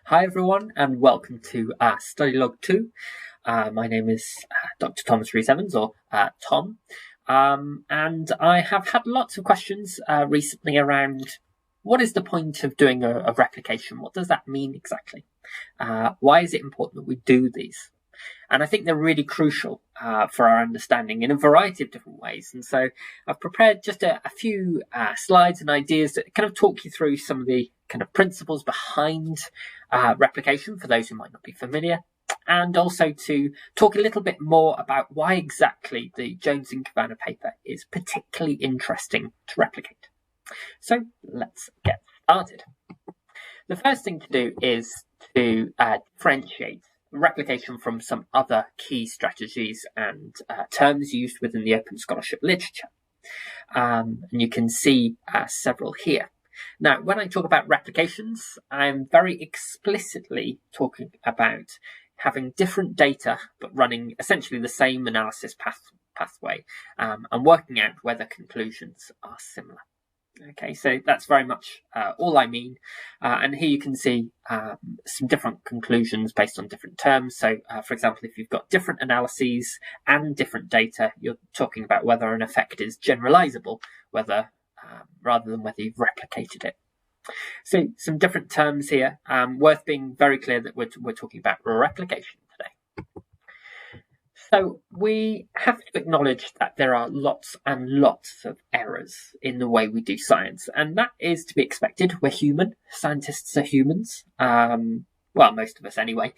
Hi everyone and welcome to Study Log 2. My name is Dr. Thomas Rees-Evans, or Tom, and I have had lots of questions recently around what is the point of doing a replication? What does that mean exactly? Why is it important that we do these? And I think they're really crucial for our understanding in a variety of different ways. And so I've prepared just a few slides and ideas that kind of talk you through some of the kind of principles behind replication for those who might not be familiar, and also to talk a little bit more about why exactly the Jones and Kavanagh paper is particularly interesting to replicate. So let's get started. The first thing to do is to differentiate replication from some other key strategies and terms used within the open scholarship literature. And you can see several here. Now, when I talk about replications, I'm very explicitly talking about having different data, but running essentially the same analysis pathway and working out whether conclusions are similar. Okay, so that's very much all I mean. And here you can see some different conclusions based on different terms. So, for example, if you've got different analyses and different data, you're talking about whether an effect is generalizable, rather than whether you've replicated it. So, some different terms here. Worth being very clear that we're talking about replication today. So we have to acknowledge that there are lots and lots of errors in the way we do science, and that is to be expected. We're human. Scientists are humans. Well, most of us anyway.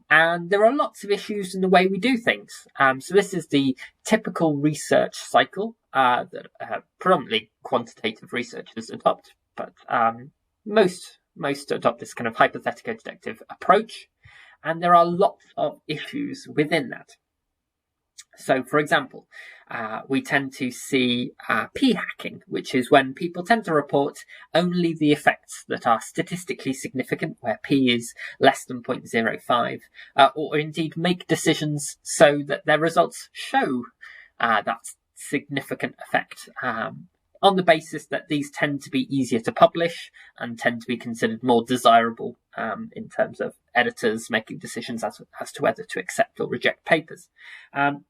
And there are lots of issues in the way we do things. So this is the typical research cycle that predominantly quantitative researchers adopt, but most adopt this kind of hypothetico-deductive approach, and there are lots of issues within that. So, for example, we tend to see p-hacking, which is when people tend to report only the effects that are statistically significant, where p is less than 0.05, or indeed make decisions so that their results show that significant effect, on the basis that these tend to be easier to publish and tend to be considered more desirable in terms of editors making decisions as to whether to accept or reject papers.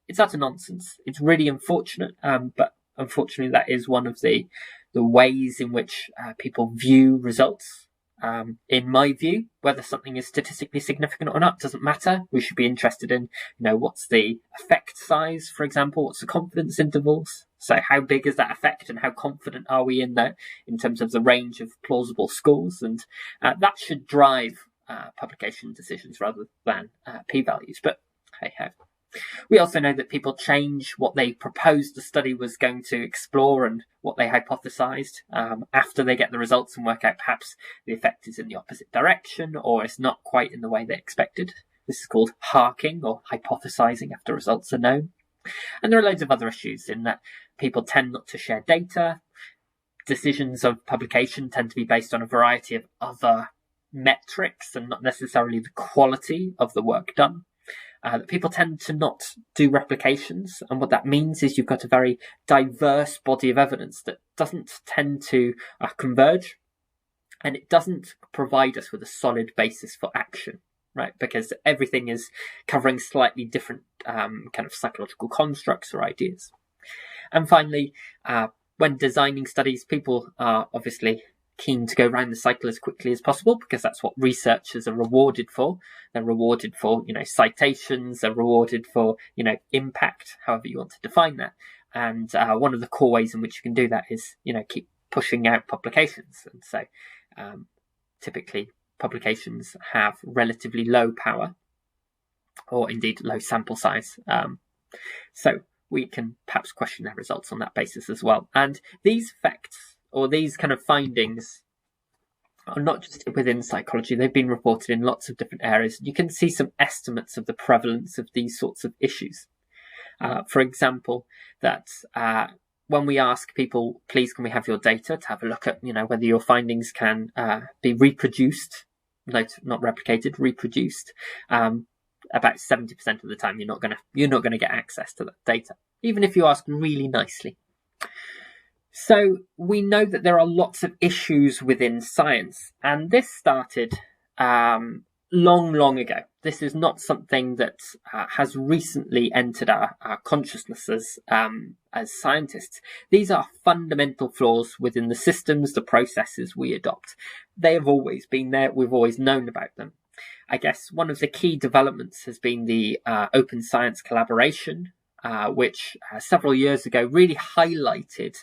It's utter nonsense. It's really unfortunate, but unfortunately that is one of the ways in which people view results. In my view, whether something is statistically significant or not doesn't matter. We should be interested in, what's the effect size, for example, what's the confidence intervals. So how big is that effect and how confident are we in that in terms of the range of plausible scores? And that should drive publication decisions rather than p-values. But hey ho. We also know that people change what they proposed the study was going to explore and what they hypothesized after they get the results and work out perhaps the effect is in the opposite direction or it's not quite in the way they expected. This is called harking or hypothesizing after results are known. And there are loads of other issues in that people tend not to share data. Decisions of publication tend to be based on a variety of other metrics and not necessarily the quality of the work done. People tend to not do replications, and what that means is you've got a very diverse body of evidence that doesn't tend to converge, and it doesn't provide us with a solid basis for action, right? Because everything is covering slightly different kind of psychological constructs or ideas. And finally, when designing studies, people are obviously keen to go around the cycle as quickly as possible because that's what researchers are rewarded for. They're rewarded for, citations, they're rewarded for, impact, however you want to define that. And one of the core ways in which you can do that is, keep pushing out publications. And so typically publications have relatively low power or indeed low sample size. So we can perhaps question their results on that basis as well. And these effects or these kind of findings are not just within psychology. They've been reported in lots of different areas. You can see some estimates of the prevalence of these sorts of issues. For example, that when we ask people, please can we have your data to have a look at, whether your findings can be reproduced, not replicated, reproduced, about 70% of the time you're not going to get access to that data, even if you ask really nicely. So we know that there are lots of issues within science, and this started long ago. This is not something that has recently entered our consciousnesses as scientists. These are fundamental flaws within the systems, the processes we adopt. They have always been there. We've always known about them. I guess one of the key developments has been the open science collaboration, which several years ago really highlighted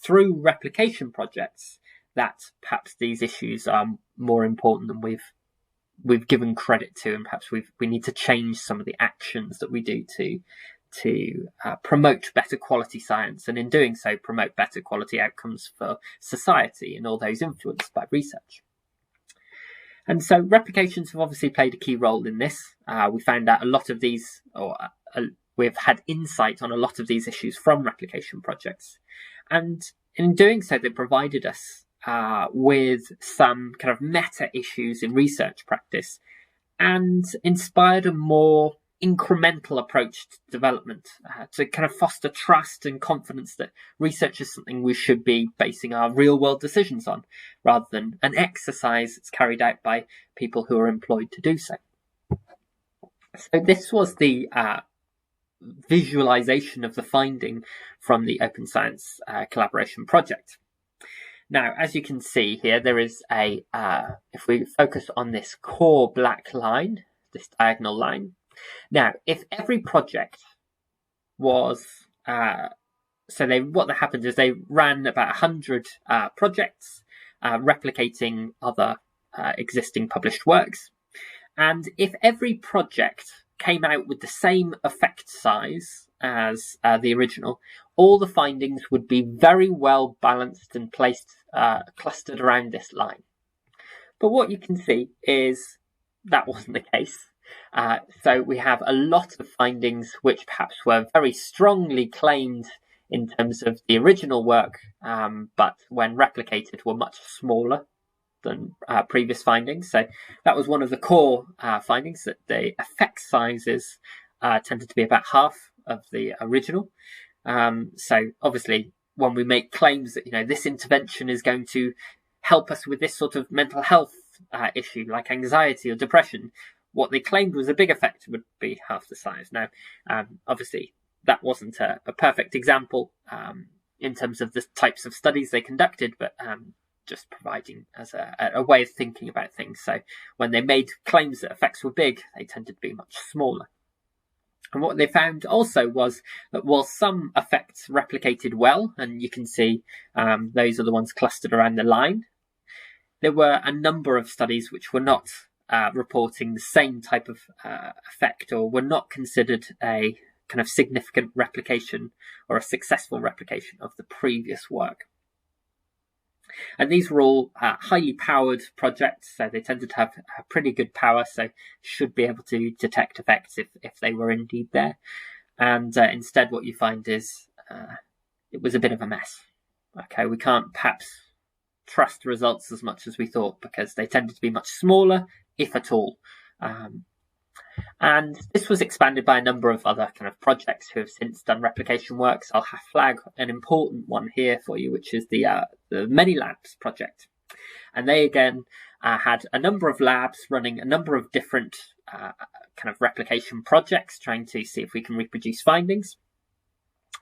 through replication projects that perhaps these issues are more important than we've given credit to, and perhaps we need to change some of the actions that we do to promote better quality science, and in doing so promote better quality outcomes for society and all those influenced by research. And so replications have obviously played a key role in this. We found out a lot of these, or we've had insight on a lot of these issues from replication projects. And in doing so, they provided us with some kind of meta issues in research practice and inspired a more incremental approach to development to kind of foster trust and confidence that research is something we should be basing our real world decisions on, rather than an exercise that's carried out by people who are employed to do so. So this was the visualization of the finding from the Open Science Collaboration Project. Now, as you can see here, there is a, if we focus on this core black line, this diagonal line. Now, if every project was, what happened is they ran about 100 projects, replicating other existing published works. And if every project came out with the same effect size as the original, all the findings would be very well balanced and placed, clustered around this line. But what you can see is that wasn't the case. So we have a lot of findings which perhaps were very strongly claimed in terms of the original work, but when replicated were much smaller than previous findings. So that was one of the core findings, that the effect sizes tended to be about half of the original. So obviously, when we make claims that this intervention is going to help us with this sort of mental health issue like anxiety or depression, what they claimed was a big effect would be half the size. Now, obviously, that wasn't a perfect example in terms of the types of studies they conducted, but just providing as a way of thinking about things. So when they made claims that effects were big, they tended to be much smaller. And what they found also was that while some effects replicated well, and you can see those are the ones clustered around the line, there were a number of studies which were not reporting the same type of effect, or were not considered a kind of significant replication or a successful replication of the previous work. And these were all highly powered projects, so they tended to have a pretty good power, so should be able to detect effects if they were indeed there. And instead what you find is it was a bit of a mess. Okay, we can't perhaps trust the results as much as we thought, because they tended to be much smaller, if at all. And this was expanded by a number of other kind of projects who have since done replication works. I'll flag an important one here for you, which is the Many Labs project. And they again had a number of labs running a number of different kind of replication projects, trying to see if we can reproduce findings.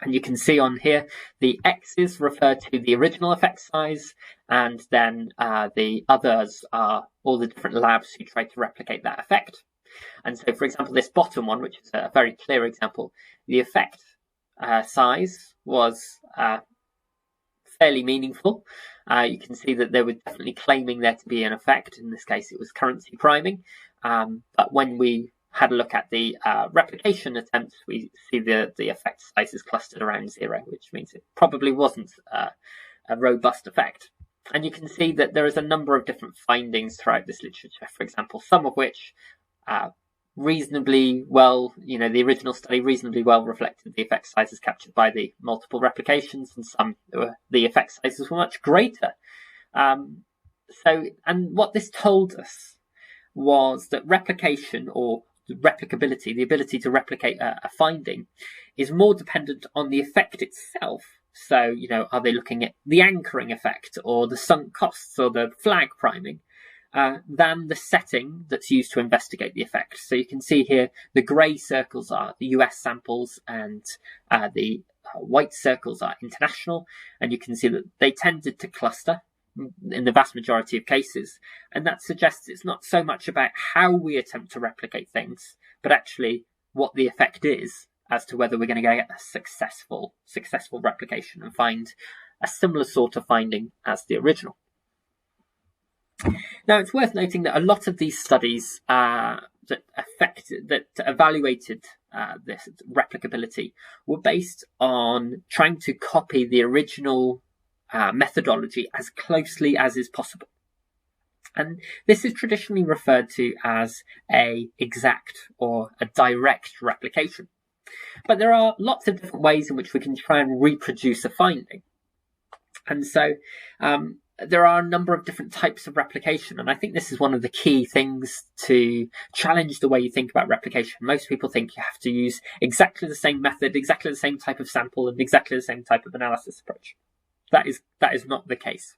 And you can see on here, the X's refer to the original effect size, and then the others are all the different labs who tried to replicate that effect. And so, for example, this bottom one, which is a very clear example, the effect size was fairly meaningful. You can see that they were definitely claiming there to be an effect. In this case, it was currency priming. But when we had a look at the replication attempts, we see the effect sizes clustered around 0, which means it probably wasn't a robust effect. And you can see that there is a number of different findings throughout this literature, for example, some of which reasonably well, the original study reasonably well reflected the effect sizes captured by the multiple replications, and some the effect sizes were much greater. And what this told us was that replication, or replicability, the ability to replicate a finding, is more dependent on the effect itself. So, are they looking at the anchoring effect, or the sunk costs, or the flag priming, than the setting that's used to investigate the effect. So you can see here the grey circles are the US samples and the white circles are international, and you can see that they tended to cluster in the vast majority of cases, and that suggests it's not so much about how we attempt to replicate things, but actually what the effect is as to whether we're going to get a successful replication and find a similar sort of finding as the original. Now, it's worth noting that a lot of these studies that evaluated this replicability were based on trying to copy the original methodology as closely as is possible. And this is traditionally referred to as an exact or a direct replication. But there are lots of different ways in which we can try and reproduce a finding. And so there are a number of different types of replication. And I think this is one of the key things to challenge the way you think about replication. Most people think you have to use exactly the same method, exactly the same type of sample, and exactly the same type of analysis approach. That is not the case.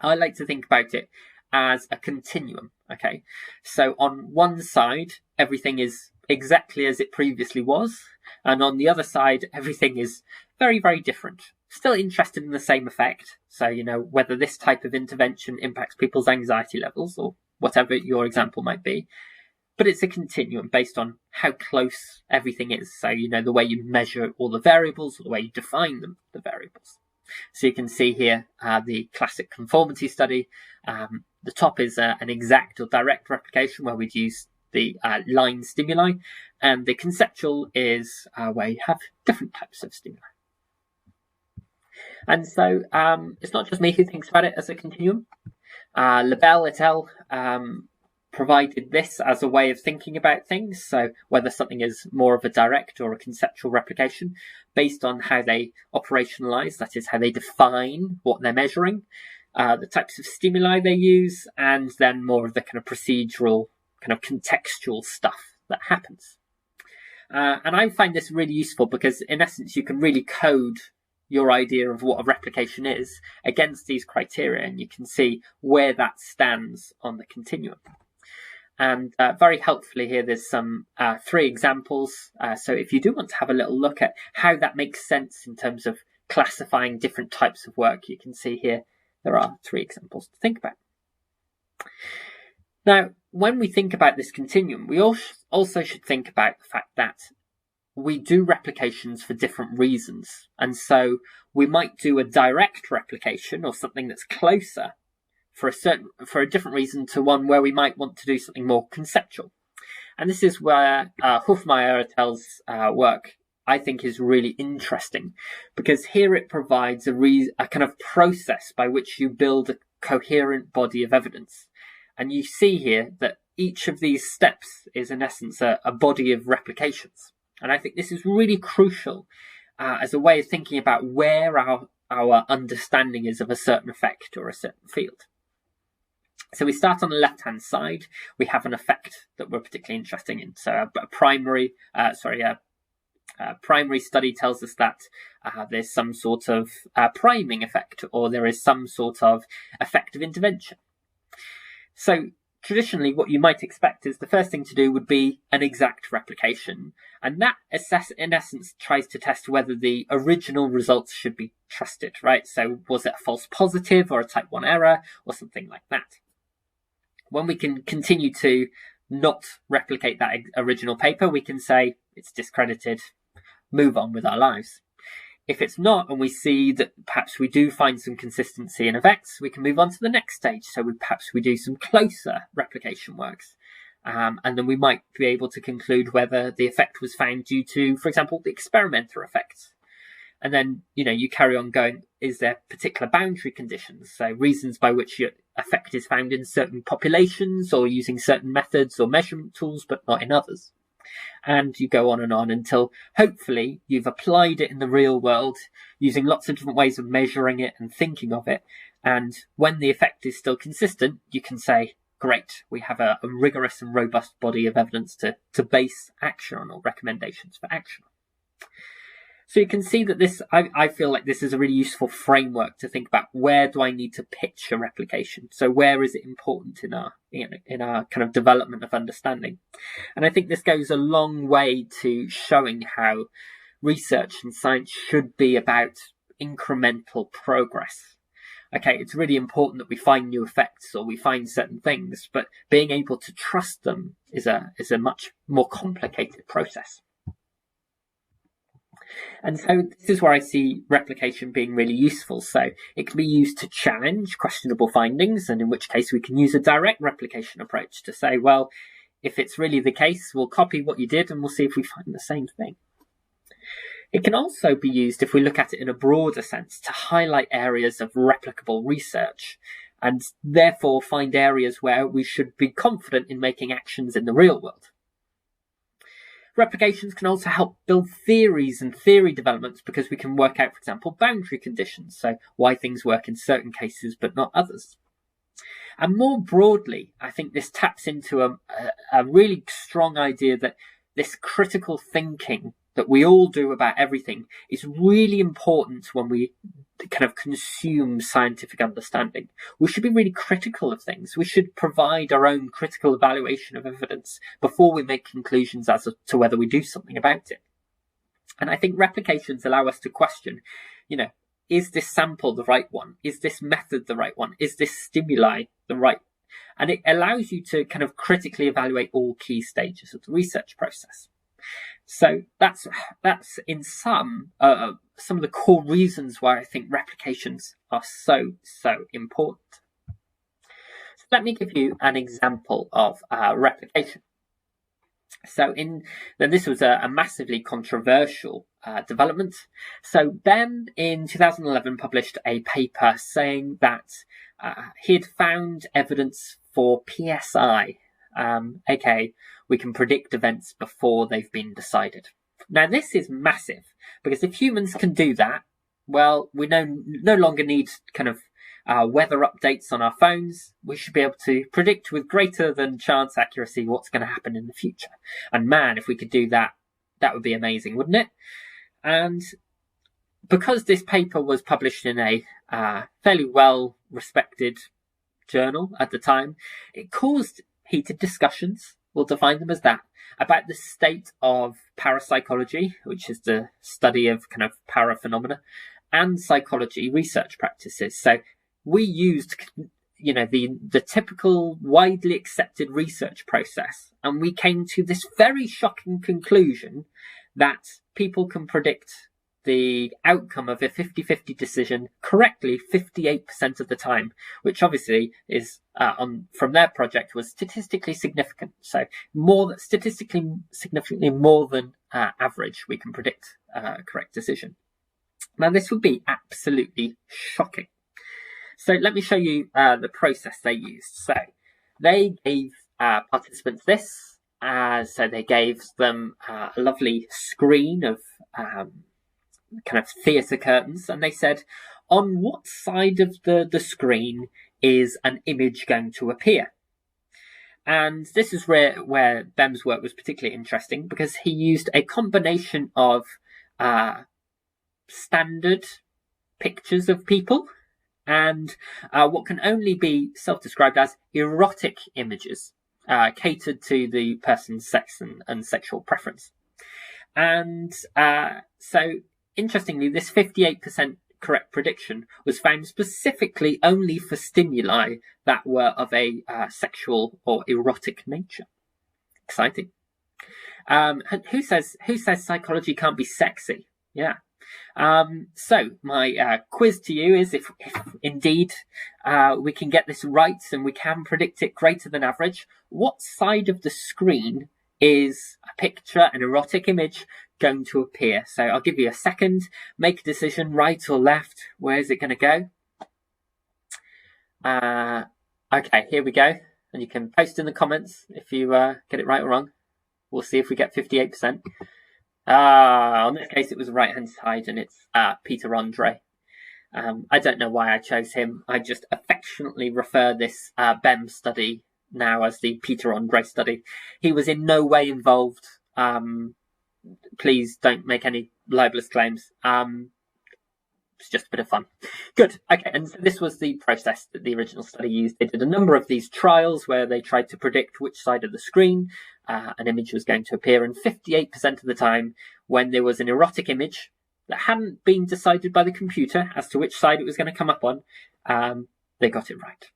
I like to think about it as a continuum. Okay, so on one side, everything is exactly as it previously was, and on the other side, everything is very, very different. Still interested in the same effect. So, whether this type of intervention impacts people's anxiety levels or whatever your example might be. But it's a continuum based on how close everything is. So, the way you measure all the variables or the way you define them, the variables. So you can see here the classic conformity study. The top is an exact or direct replication where we'd use the line stimuli. And the conceptual is where you have different types of stimuli. And so it's not just me who thinks about it as a continuum. LeBel et al. Provided this as a way of thinking about things. So whether something is more of a direct or a conceptual replication based on how they operationalize, that is how they define what they're measuring, the types of stimuli they use, and then more of the kind of procedural, kind of contextual stuff that happens. And I find this really useful because in essence, you can really code your idea of what a replication is against these criteria, and you can see where that stands on the continuum. And very helpfully here, there's some 3 examples. So if you do want to have a little look at how that makes sense in terms of classifying different types of work, you can see here there are 3 examples to think about. Now, when we think about this continuum, we also should think about the fact that we do replications for different reasons. And so we might do a direct replication or something that's closer for a different reason to one where we might want to do something more conceptual. And this is where Hofmeier et al.'s work, I think, is really interesting, because here it provides a kind of process by which you build a coherent body of evidence. And you see here that each of these steps is, in essence, a body of replications. And I think this is really crucial as a way of thinking about where our understanding is of a certain effect or a certain field. So we start on the left-hand side. We have an effect that we're particularly interested in. So a primary study tells us that there's some sort of priming effect, or there is some sort of effect of intervention. So traditionally, what you might expect is the first thing to do would be an exact replication. And that, in essence, tries to test whether the original results should be trusted, right? So was it a false positive or a type 1 error or something like that? When we can continue to not replicate that original paper, we can say it's discredited, move on with our lives. If it's not, and we see that perhaps we do find some consistency in effects, we can move on to the next stage. So perhaps we do some closer replication works. And then we might be able to conclude whether the effect was found due to, for example, the experimenter effects. And then, you carry on going, is there particular boundary conditions? So reasons by which your effect is found in certain populations or using certain methods or measurement tools, but not in others. And you go on and on until hopefully you've applied it in the real world using lots of different ways of measuring it and thinking of it. And when the effect is still consistent, you can say, great, we have a rigorous and robust body of evidence to base action on, or recommendations for action. So you can see that this, I feel like this is a really useful framework to think about where do I need to pitch a replication. So where is it important in our kind of development of understanding? And I think this goes a long way to showing how research and science should be about incremental progress. Okay, it's really important that we find new effects or we find certain things, but being able to trust them is a much more complicated process. And so this is where I see replication being really useful. So it can be used to challenge questionable findings, and in which case we can use a direct replication approach to say, well, if it's really the case, we'll copy what you did and we'll see if we find the same thing. It can also be used, if we look at it in a broader sense, to highlight areas of replicable research and therefore find areas where we should be confident in making actions in the real world. Replications can also help build theories and theory developments because we can work out, for example, boundary conditions, so why things work in certain cases but not others. And more broadly, I think this taps into a really strong idea that this critical thinking that we all do about everything is really important when we kind of consume scientific understanding. We should be really critical of things. We should provide our own critical evaluation of evidence before we make conclusions as to whether we do something about it. And I think replications allow us to question, is this sample the right one? Is this method the right one? Is this stimuli the right? And it allows you to kind of critically evaluate all key stages of the research process. So that's in some of the core reasons why I think replications are so important. So let me give you an example of replication. So this was a massively controversial development. So Ben in 2011 published a paper saying that he had found evidence for PSI, aka we can predict events before they've been decided. Now, this is massive, because if humans can do that, well, we no longer need kind of weather updates on our phones. We should be able to predict with greater than chance accuracy what's going to happen in the future. And man, if we could do that, that would be amazing, wouldn't it? And because this paper was published in a fairly well-respected journal at the time, it caused heated discussions, we'll define them as that, about the state of parapsychology, which is the study of kind of paraphenomena, and psychology research practices. So we used, the typical widely accepted research process, and we came to this very shocking conclusion that people can predict the outcome of a 50-50 decision correctly 58% of the time, which obviously is from their project was statistically significant. So statistically significantly more than average, we can predict a correct decision. Now, this would be absolutely shocking. So let me show you the process they used. So they gave participants this. So they gave them a lovely screen of kind of theatre curtains, and they said, on what side of the screen is an image going to appear? And this is where Bem's work was particularly interesting, because he used a combination of standard pictures of people and what can only be self-described as erotic images catered to the person's sex and sexual preference. And so interestingly, this 58% correct prediction was found specifically only for stimuli that were of a sexual or erotic nature. Exciting. Who says psychology can't be sexy? Yeah. So my quiz to you is if indeed we can get this right and we can predict it greater than average, what side of the screen is a picture, an erotic image, going to appear? So I'll give you a second. Make a decision, right or left. Where is it going to go? Okay, here we go. And you can post in the comments if you get it right or wrong. We'll see if we get 58%. In this case, it was the right-hand side, and it's Peter Andre. I don't know why I chose him. I just affectionately refer this BEM study now as the Peter Andre study. He was in no way involved. Please don't make any libelous claims. It's just a bit of fun. Good. Okay, and so this was the process that the original study used. They did a number of these trials where they tried to predict which side of the screen an image was going to appear, and 58% of the time, when there was an erotic image that hadn't been decided by the computer as to which side it was going to come up on, they got it right.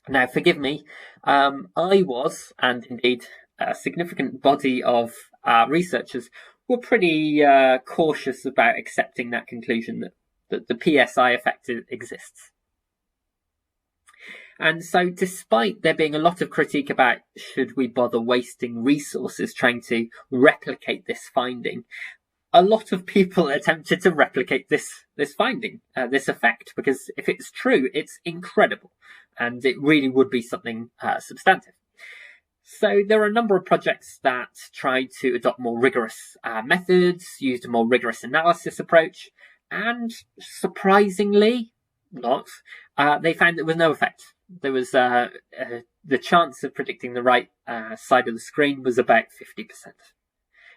Now, forgive me, I was, and indeed a significant body of researchers, were pretty cautious about accepting that conclusion that the PSI effect exists. And so, despite there being a lot of critique about should we bother wasting resources trying to replicate this finding, a lot of people attempted to replicate this finding, this effect, because if it's true, it's incredible, and it really would be something substantive. So there are a number of projects that tried to adopt more rigorous methods, used a more rigorous analysis approach, and surprisingly not, they found there was no effect. There was the chance of predicting the right side of the screen was about 50%.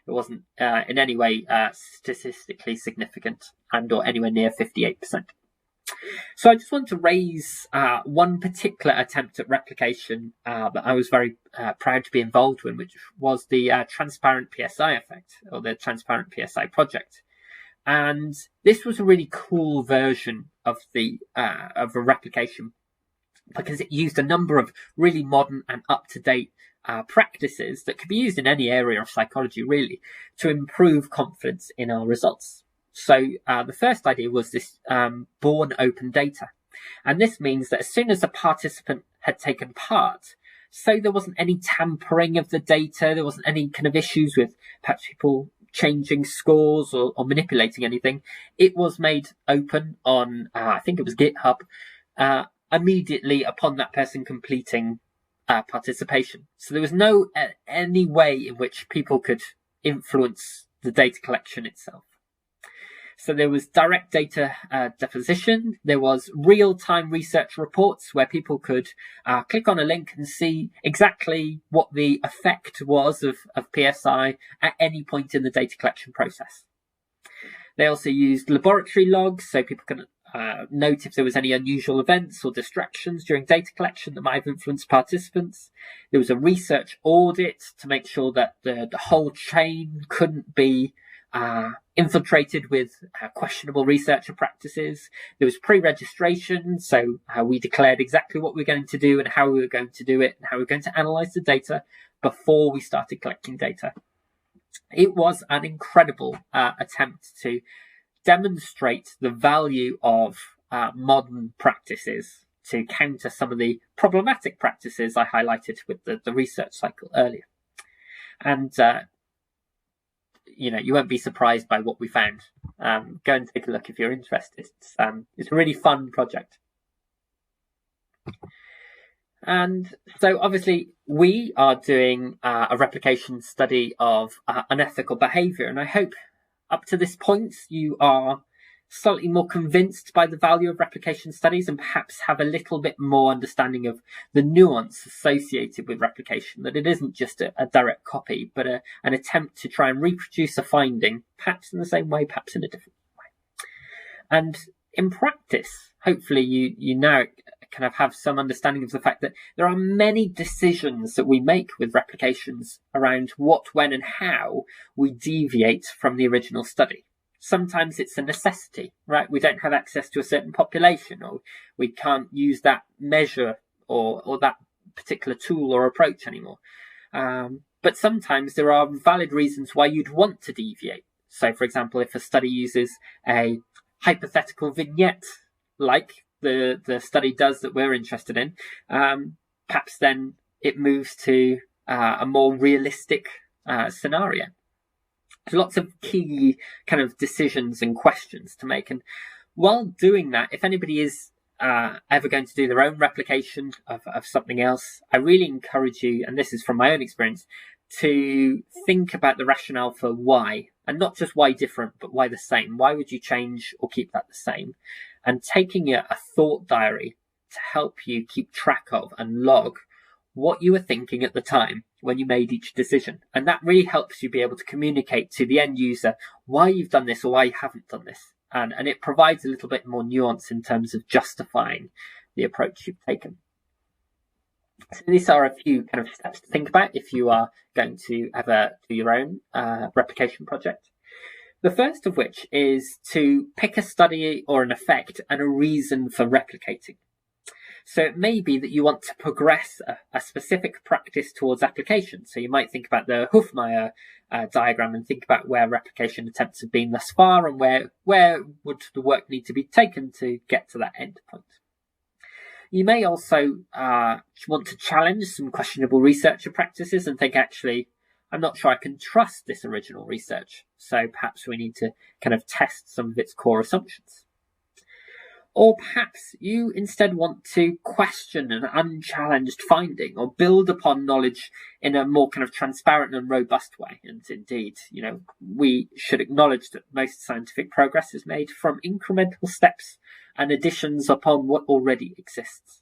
It wasn't in any way statistically significant and or anywhere near 58%. So I just want to raise one particular attempt at replication that I was very proud to be involved with, which was the transparent PSI effect, or the transparent PSI project. And this was a really cool version of a replication, because it used a number of really modern and up-to-date practices that could be used in any area of psychology, really, to improve confidence in our results. So the first idea was this born open data. And this means that as soon as a participant had taken part, so there wasn't any tampering of the data, there wasn't any kind of issues with perhaps people changing scores or manipulating anything, it was made open on, I think it was GitHub, immediately upon that person completing participation. So there was no any way in which people could influence the data collection itself. So there was direct data deposition. There was real-time research reports where people could click on a link and see exactly what the effect was of PSI at any point in the data collection process. They also used laboratory logs, so people can note if there was any unusual events or distractions during data collection that might have influenced participants. There was a research audit to make sure that the whole chain couldn't be infiltrated with questionable researcher practices. There was pre-registration, so we declared exactly what we were going to do and how we were going to do it and how we were going to analyze the data before we started collecting data. It was an incredible attempt to demonstrate the value of modern practices to counter some of the problematic practices I highlighted with the research cycle earlier. And you won't be surprised by what we found. Go and take a look if you're interested. It's a really fun project. And so obviously we are doing a replication study of unethical behaviour, and I hope up to this point you are slightly more convinced by the value of replication studies and perhaps have a little bit more understanding of the nuance associated with replication, that it isn't just a direct copy, but an attempt to try and reproduce a finding, perhaps in the same way, perhaps in a different way. And in practice, hopefully you now kind of have some understanding of the fact that there are many decisions that we make with replications around what, when, and how we deviate from the original study. Sometimes it's a necessity, right? We don't have access to a certain population, or we can't use that measure or that particular tool or approach anymore. But sometimes there are valid reasons why you'd want to deviate. So, for example, if a study uses a hypothetical vignette, like the study does that we're interested in, perhaps then it moves to a more realistic scenario. There's lots of key kind of decisions and questions to make. And while doing that, if anybody is ever going to do their own replication of something else, I really encourage you, and this is from my own experience, to think about the rationale for why, and not just why different, but why the same. Why would you change or keep that the same? And taking a thought diary to help you keep track of and log what you were thinking at the time when you made each decision. And that really helps you be able to communicate to the end user why you've done this or why you haven't done this. And it provides a little bit more nuance in terms of justifying the approach you've taken. So these are a few kind of steps to think about if you are going to ever do your own replication project. The first of which is to pick a study or an effect and a reason for replicating. So it may be that you want to progress a specific practice towards application. So you might think about the Hofmeyr diagram and think about where replication attempts have been thus far and where would the work need to be taken to get to that end point. You may also want to challenge some questionable researcher practices and think, actually, I'm not sure I can trust this original research. So perhaps we need to kind of test some of its core assumptions. Or perhaps you instead want to question an unchallenged finding or build upon knowledge in a more kind of transparent and robust way. And indeed, we should acknowledge that most scientific progress is made from incremental steps and additions upon what already exists.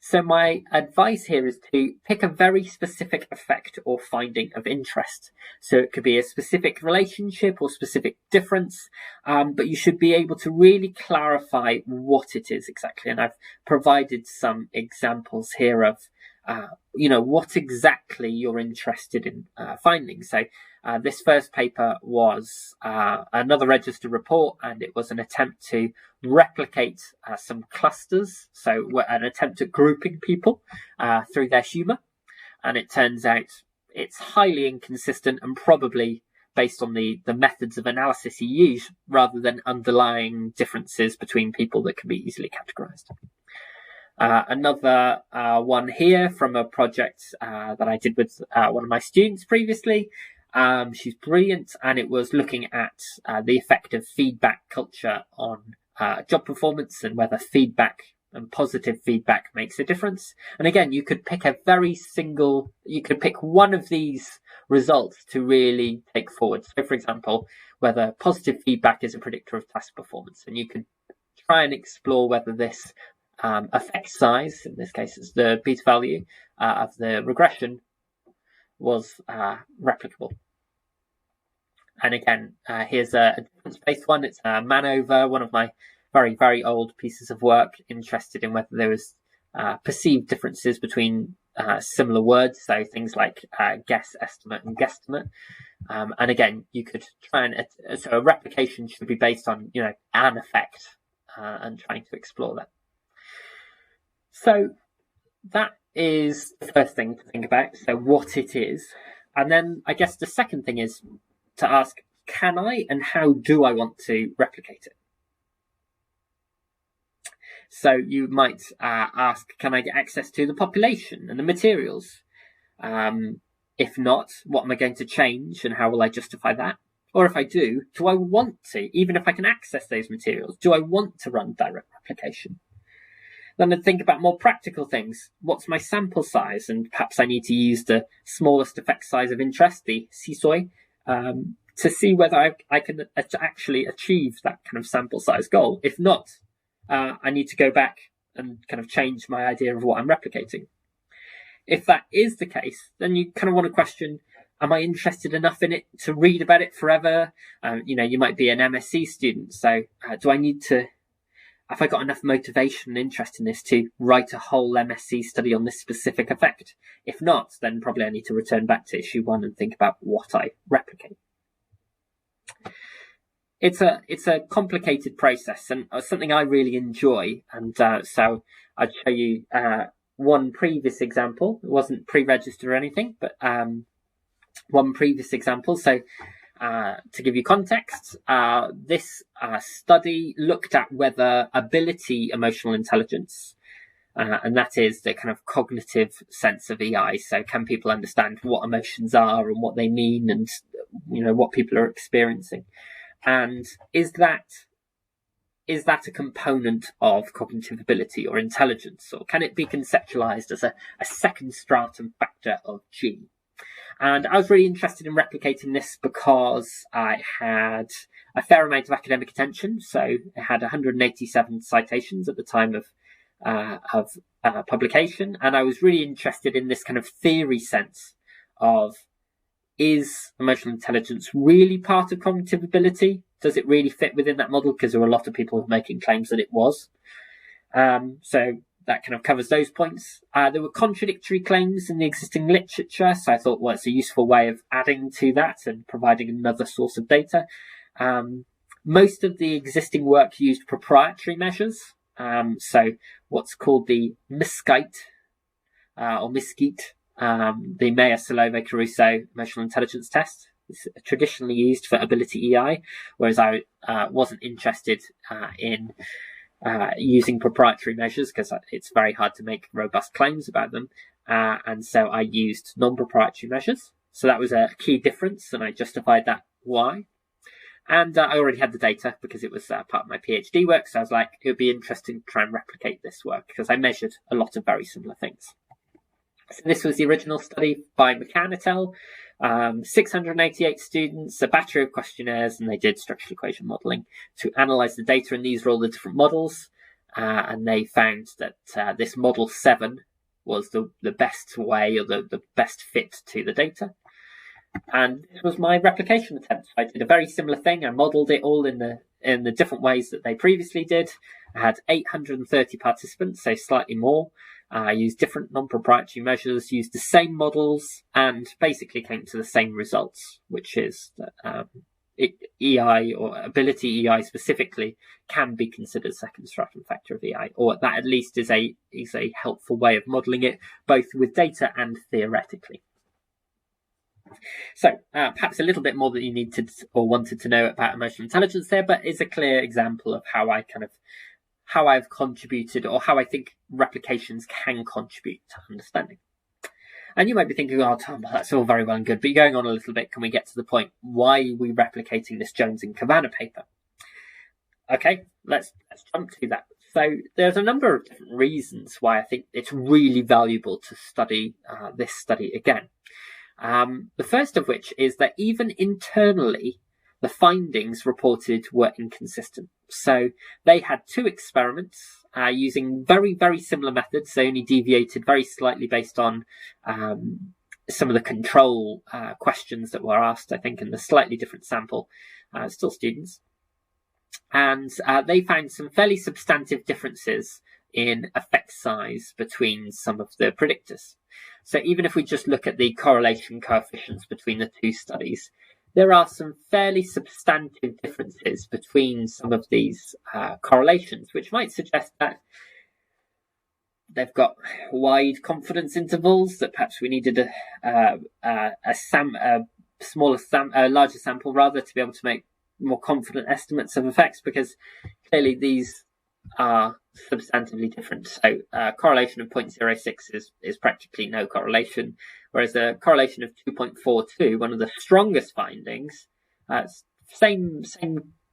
So my advice here is to pick a very specific effect or finding of interest. So it could be a specific relationship or specific difference, but you should be able to really clarify what it is exactly. And I've provided some examples here of, what exactly you're interested in finding. So this first paper was another registered report, and it was an attempt to replicate some clusters, so an attempt at grouping people through their humour. And it turns out it's highly inconsistent and probably based on the methods of analysis you use rather than underlying differences between people that can be easily categorised. Another one here from a project that I did with one of my students previously. She's brilliant, and it was looking at the effect of feedback culture on job performance and whether feedback and positive feedback makes a difference. And again, you could pick you could pick one of these results to really take forward. So for example, whether positive feedback is a predictor of task performance, and you could try and explore whether this effect size, in this case it's the beta value of the regression, was replicable. And again, here's a difference-based one. It's Manover, one of my very, very old pieces of work, interested in whether there was perceived differences between similar words, so things like guess, estimate, and guesstimate. And again, you could try and so a replication should be based on an effect and trying to explore that. So that is the first thing to think about, so what it is. And then I guess the second thing is to ask, can I and how do I want to replicate it? So you might ask, can I get access to the population and the materials? If not, what am I going to change and how will I justify that? Or if I do I want to, even if I can access those materials, do I want to run direct replication? Then I'd think about more practical things. What's my sample size? And perhaps I need to use the smallest effect size of interest, the seesaw, to see whether I can actually achieve that kind of sample size goal. If not, I need to go back and kind of change my idea of what I'm replicating. If that is the case, then you kind of want to question, am I interested enough in it to read about it forever? You might be an MSc student, so do I need to, have I got enough motivation and interest in this to write a whole MSc study on this specific effect? If not, then probably I need to return back to issue 1 and think about what I replicate. It's a complicated process and something I really enjoy. And so I'd show you one previous example. It wasn't pre-registered or anything, but one previous example. So to give you context, this study looked at whether ability emotional intelligence, and that is the kind of cognitive sense of EI. So can people understand what emotions are and what they mean and what people are experiencing? And is that a component of cognitive ability or intelligence, or can it be conceptualized as a second stratum factor of G? And I was really interested in replicating this because I had a fair amount of academic attention. So it had 187 citations at the time of publication, and I was really interested in this kind of theory sense of, is emotional intelligence really part of cognitive ability? Does it really fit within that model? Because there were a lot of people making claims that it was. So that kind of covers those points. There were contradictory claims in the existing literature, so I thought, well, it's a useful way of adding to that and providing another source of data. Most of the existing work used proprietary measures, so what's called the MSCITE, or MSCITE, the Mayer-Salovey-Caruso emotional intelligence test. It's traditionally used for ability EI, whereas I wasn't interested in using proprietary measures because it's very hard to make robust claims about them. And so I used non-proprietary measures. So that was a key difference, and I justified that why. And I already had the data because it was part of my PhD work. So I was like, it would be interesting to try and replicate this work because I measured a lot of very similar things. So this was the original study by MacCann et al. 688 students, a battery of questionnaires, and they did structural equation modelling to analyse the data. And these were all the different models. And they found that this model 7 was the best way, or the best fit to the data. And it was my replication attempt. I did a very similar thing. I modelled it all in the different ways that they previously did. I had 830 participants, so slightly more. I used different non-proprietary measures, used the same models, and basically came to the same results, which is that EI, or ability EI specifically, can be considered a second stratum factor of EI, or that at least is a helpful way of modelling it, both with data and theoretically. So perhaps a little bit more that you needed or wanted to know about emotional intelligence there, but it's a clear example of how I've contributed, or how I think replications can contribute to understanding. And you might be thinking, oh, Tom, that's all very well and good, but you're going on a little bit. Can we get to the point? Why are we replicating this Jones and Kavanagh paper? Okay, let's jump to that. So there's a number of different reasons why I think it's really valuable to study this study again. The first of which is that even internally, the findings reported were inconsistent. So they had 2 experiments using very, very similar methods. They only deviated very slightly based on some of the control questions that were asked, I think, in the slightly different sample, still students. And they found some fairly substantive differences in effect size between some of the predictors. So even if we just look at the correlation coefficients between the 2 studies, there are some fairly substantive differences between some of these correlations, which might suggest that they've got wide confidence intervals, that perhaps we needed a larger sample rather to be able to make more confident estimates of effects, because clearly these are substantively different. So correlation of 0.06 is practically no correlation, whereas a correlation of 2.42, one of the strongest findings, same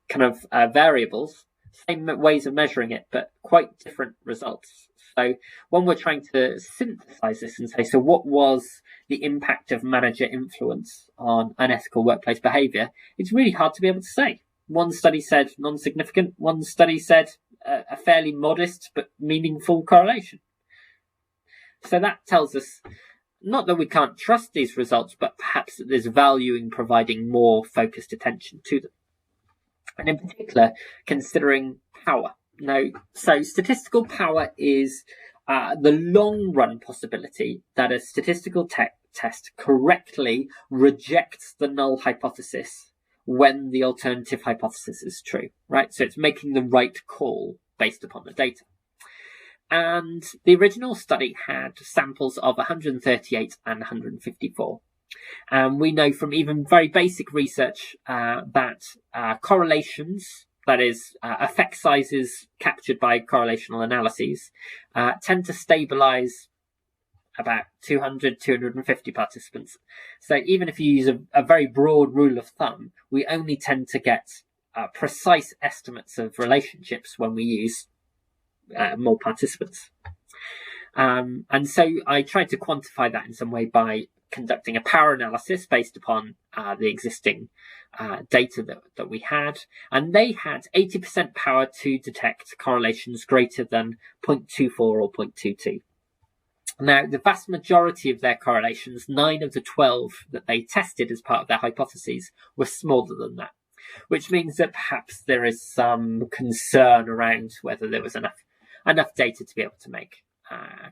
kind of variables, same ways of measuring it, but quite different results. So when we're trying to synthesize this and say, so what was the impact of manager influence on unethical workplace behaviour, it's really hard to be able to say. One study said non-significant, one study said a fairly modest but meaningful correlation. So that tells us not that we can't trust these results, but perhaps that there's value in providing more focused attention to them. And in particular, considering power. Now, so statistical power is the long-run possibility that a statistical test correctly rejects the null hypothesis when the alternative hypothesis is true, right? So it's making the right call based upon the data. And the original study had samples of 138 and 154. And we know from even very basic research that correlations, that is, effect sizes captured by correlational analyses, tend to stabilize about 200, 250 participants. So even if you use a very broad rule of thumb, we only tend to get precise estimates of relationships when we use more participants. And so I tried to quantify that in some way by conducting a power analysis based upon the existing data that we had, and they had 80% power to detect correlations greater than 0.24 or 0.22. Now, the vast majority of their correlations, 9 of the 12 that they tested as part of their hypotheses, were smaller than that, which means that perhaps there is some concern around whether there was enough data to be able to make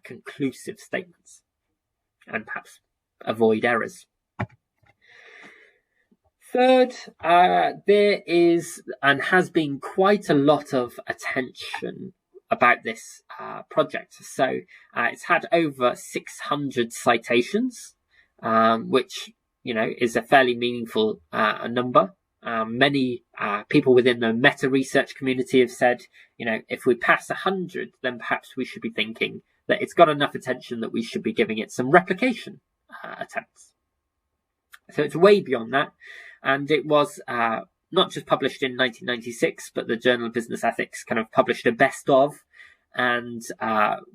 conclusive statements and perhaps avoid errors. Third, there is and has been quite a lot of attention about this project. So it's had over 600 citations, which, is a fairly meaningful number. Many people within the meta-research community have said, if we pass 100, then perhaps we should be thinking that it's got enough attention that we should be giving it some replication attempts. So it's way beyond that. And it was not just published in 1996, but the Journal of Business Ethics kind of published a best of and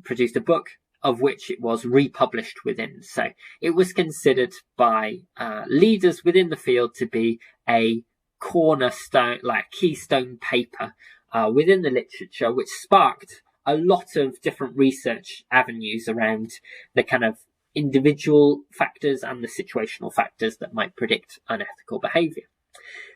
produced a book of which it was republished within. So it was considered by leaders within the field to be a cornerstone, like keystone paper within the literature, which sparked a lot of different research avenues around the kind of individual factors and the situational factors that might predict unethical behaviour.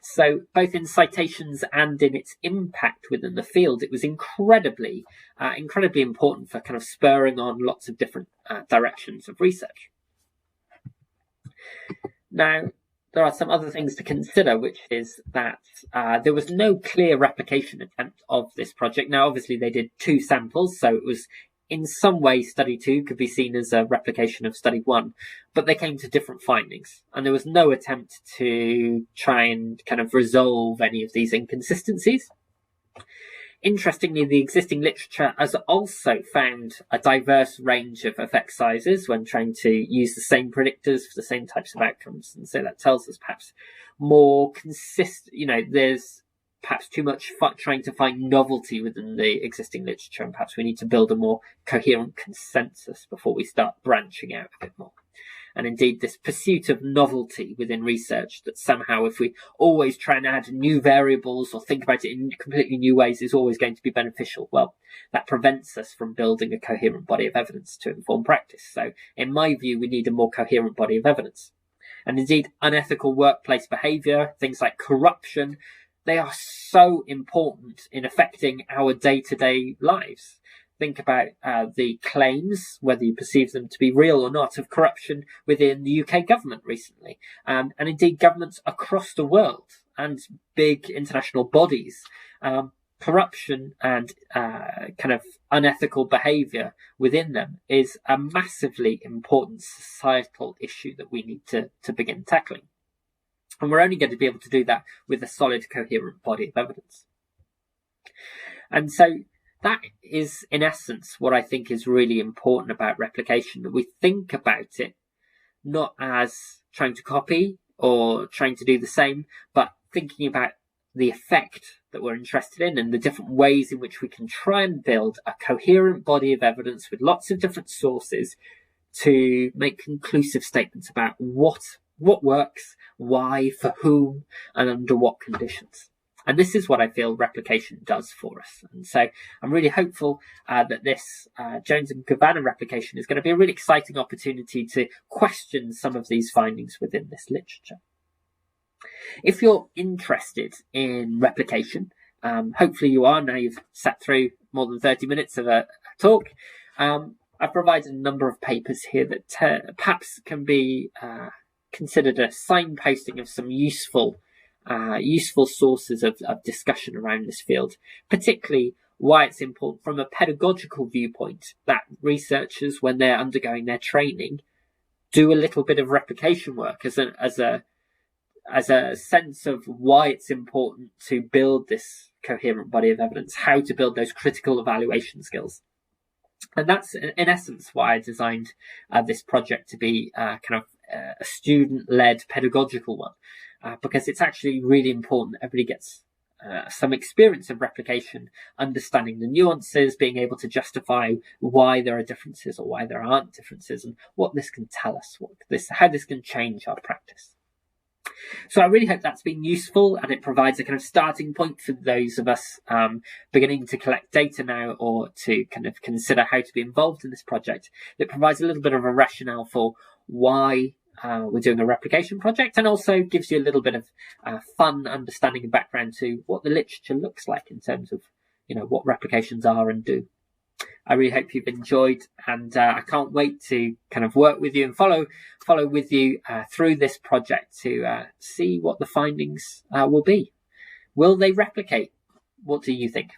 So both in citations and in its impact within the field, it was incredibly important for kind of spurring on lots of different directions of research. Now, there are some other things to consider, which is that there was no clear replication attempt of this project. Now, obviously, they did 2 samples, so it was in some way study 2 could be seen as a replication of study 1, but they came to different findings, and there was no attempt to try and kind of resolve any of these inconsistencies. Interestingly, the existing literature has also found a diverse range of effect sizes when trying to use the same predictors for the same types of outcomes. And so that tells us perhaps more consistent, there's perhaps too much trying to find novelty within the existing literature, and perhaps we need to build a more coherent consensus before we start branching out a bit more. And indeed, this pursuit of novelty within research, that somehow if we always try and add new variables or think about it in completely new ways, is always going to be beneficial. Well, that prevents us from building a coherent body of evidence to inform practice. So in my view, we need a more coherent body of evidence. And indeed, unethical workplace behaviour, things like corruption, they are so important in affecting our day-to-day lives. Think about the claims, whether you perceive them to be real or not, of corruption within the UK government recently, and indeed governments across the world and big international bodies. Corruption and kind of unethical behaviour within them is a massively important societal issue that we need to begin tackling. And we're only going to be able to do that with a solid, coherent body of evidence. And so that is, in essence, what I think is really important about replication, that we think about it not as trying to copy or trying to do the same, but thinking about the effect that we're interested in and the different ways in which we can try and build a coherent body of evidence with lots of different sources to make conclusive statements about what works, why, for whom, and under what conditions. And this is what I feel replication does for us. And so I'm really hopeful that this Jones and Kavanagh replication is going to be a really exciting opportunity to question some of these findings within this literature. If you're interested in replication, hopefully you are, now you've sat through more than 30 minutes of a talk, I've provided a number of papers here that perhaps can be considered a signposting of some useful sources of discussion around this field, particularly why it's important from a pedagogical viewpoint that researchers, when they're undergoing their training, do a little bit of replication work as a sense of why it's important to build this coherent body of evidence, how to build those critical evaluation skills. And that's, in essence, why I designed this project to be kind of a student-led pedagogical one, because it's actually really important that everybody gets some experience of replication, understanding the nuances, being able to justify why there are differences or why there aren't differences, and what this can tell us, how this can change our practice. So I really hope that's been useful, and it provides a kind of starting point for those of us beginning to collect data now, or to kind of consider how to be involved in this project. It provides a little bit of a rationale for why we're doing a replication project, and also gives you a little bit of fun understanding and background to what the literature looks like in terms of, what replications are and do. I really hope you've enjoyed, and I can't wait to kind of work with you and follow with you through this project to see what the findings will be. Will they replicate? What do you think?